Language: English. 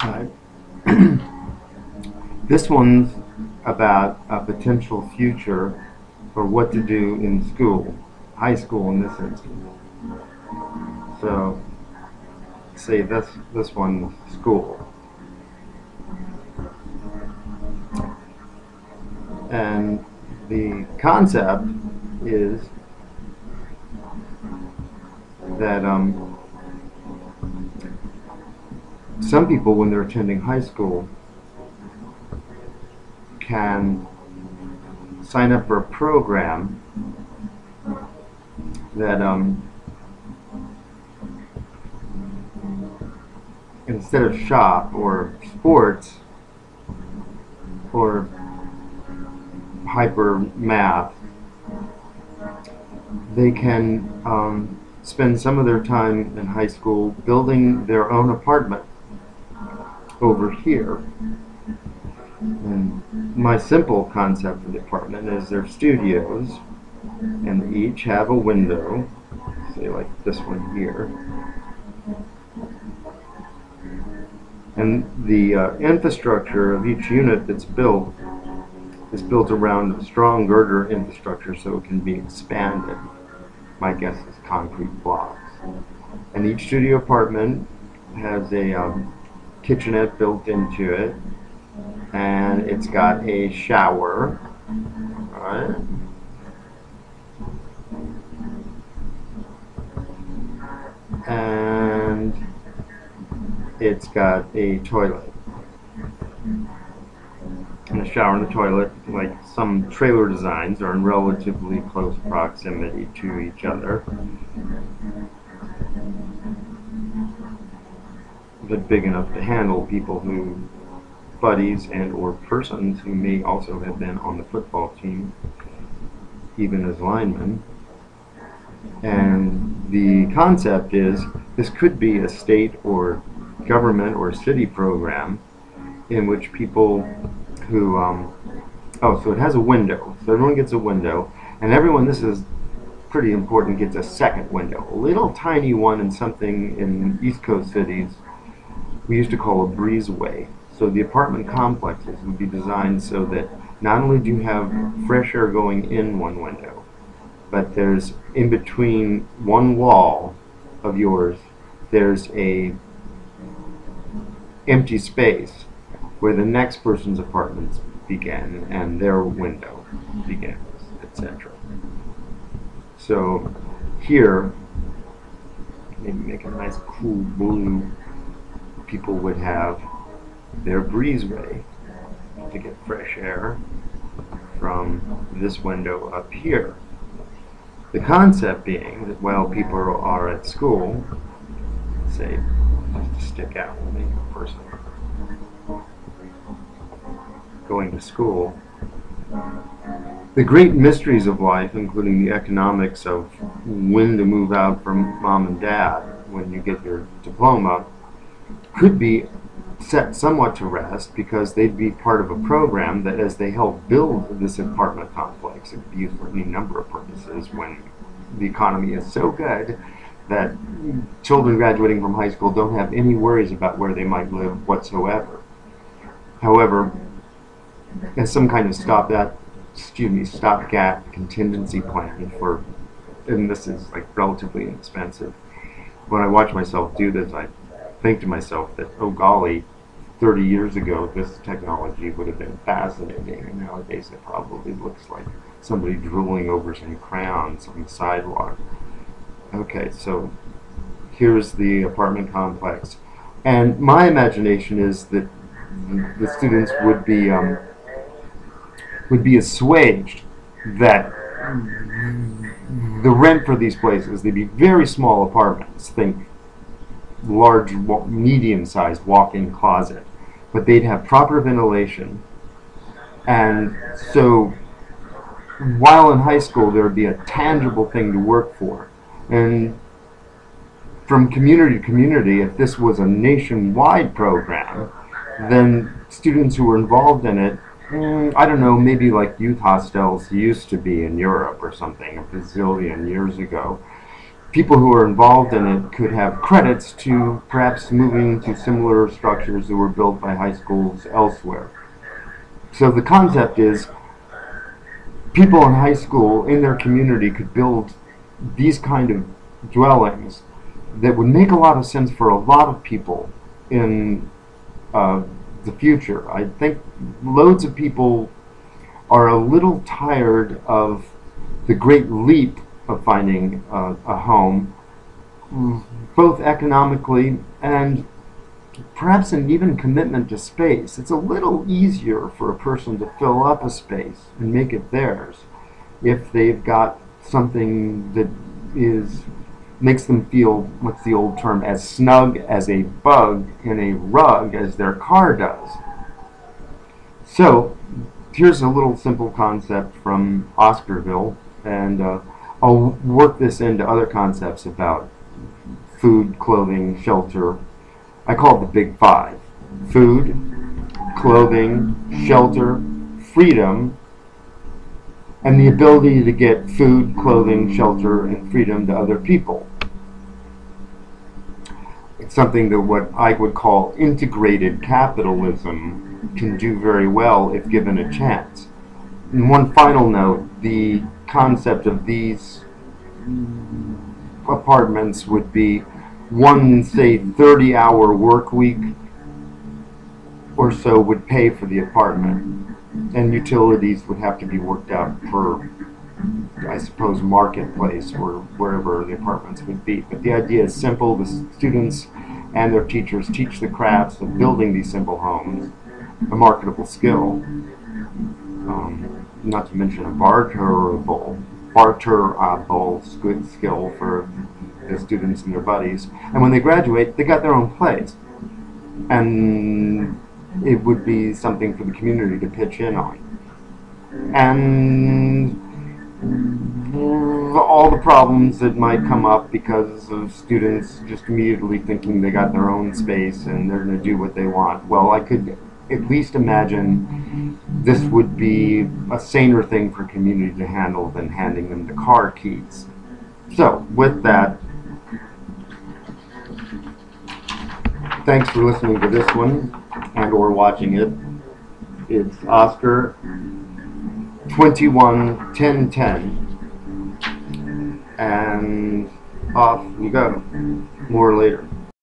Uh, this one's about a potential future for what to do in school, high school in this instance. So, say this one's school, and the concept is that some people, when they're attending high school, can sign up for a program that instead of shop or sports or hyper math, they can spend some of their time in high school building their own apartment over here. And my simple concept for the apartment is they're studios, and they each have a window, say like this one here. And the infrastructure of each unit that's built is built around a strong girder infrastructure so it can be expanded. My guess is concrete blocks. And each studio apartment has a kitchenette built into it, and it's got a shower, right? And it's got a toilet. And the shower and the toilet, like some trailer designs, are in relatively close proximity to each other, but big enough to handle people who, buddies and or persons who may also have been on the football team, even as linemen. And the concept is this could be a state or government or city program in which people who, so it has a window, so everyone gets a window, and everyone, this is pretty important, gets a second window, a little tiny one in something in East Coast cities we used to call a breezeway. So the apartment complexes would be designed so that not only do you have fresh air going in one window, but there's in between one wall of yours, there's a empty space where the next person's apartments begin and their window begins, etc. So here, maybe make a nice cool blue, people would have their breezeway to get fresh air from this window up here. The concept being that while people are at school, say, just to stick out and make a person going to school, the great mysteries of life, including the economics of when to move out from mom and dad when you get your diploma, could be set somewhat to rest because they'd be part of a program that, as they help build this apartment complex, it could be used for any number of purposes when the economy is so good that children graduating from high school don't have any worries about where they might live whatsoever. However, as some kind of stopgap contingency plan for, and this is like relatively inexpensive. When I watch myself do this, I think to myself that, oh golly, 30 years ago this technology would have been fascinating, and nowadays it probably looks like somebody drooling over some crayons on the sidewalk. Okay, so here's the apartment complex, and my imagination is that the students would be assuaged that the rent for these places, they'd be very small apartments, think large, medium-sized walk-in closet, but they'd have proper ventilation, and so while in high school there would be a tangible thing to work for. And from community to community, if this was a nationwide program, then students who were involved in it, I don't know, maybe like youth hostels used to be in Europe or something a bazillion years ago, people who are involved in it could have credits to perhaps moving to similar structures that were built by high schools elsewhere. So the concept is people in high school in their community could build these kind of dwellings that would make a lot of sense for a lot of people in the future. I think loads of people are a little tired of the great leap of finding a home, both economically and perhaps an even commitment to space. It's a little easier for a person to fill up a space and make it theirs if they've got something that makes them feel, what's the old term, as snug as a bug in a rug as their car does. So here's a little simple concept from Oscarville, and I'll work this into other concepts about food, clothing, shelter. I call it the Big Five: food, clothing, shelter, freedom, and the ability to get food, clothing, shelter, and freedom to other people. It's something that what I would call integrated capitalism can do very well if given a chance. And one final note, the concept of these apartments would be one, say, 30-hour work week or so would pay for the apartment, and utilities would have to be worked out per, I suppose, marketplace or wherever the apartments would be. But the idea is simple. The students and their teachers teach the crafts of building these simple homes, a marketable skill, not to mention a barterable skill for the students and their buddies. And when they graduate, they got their own place. And it would be something for the community to pitch in on. And all the problems that might come up because of students just immediately thinking they got their own space and they're going to do what they want. Well, I could at least imagine this would be a saner thing for community to handle than handing them the car keys. So, with that, thanks for listening to this one and or watching it. It's Oscar 211010, and off you go. More later.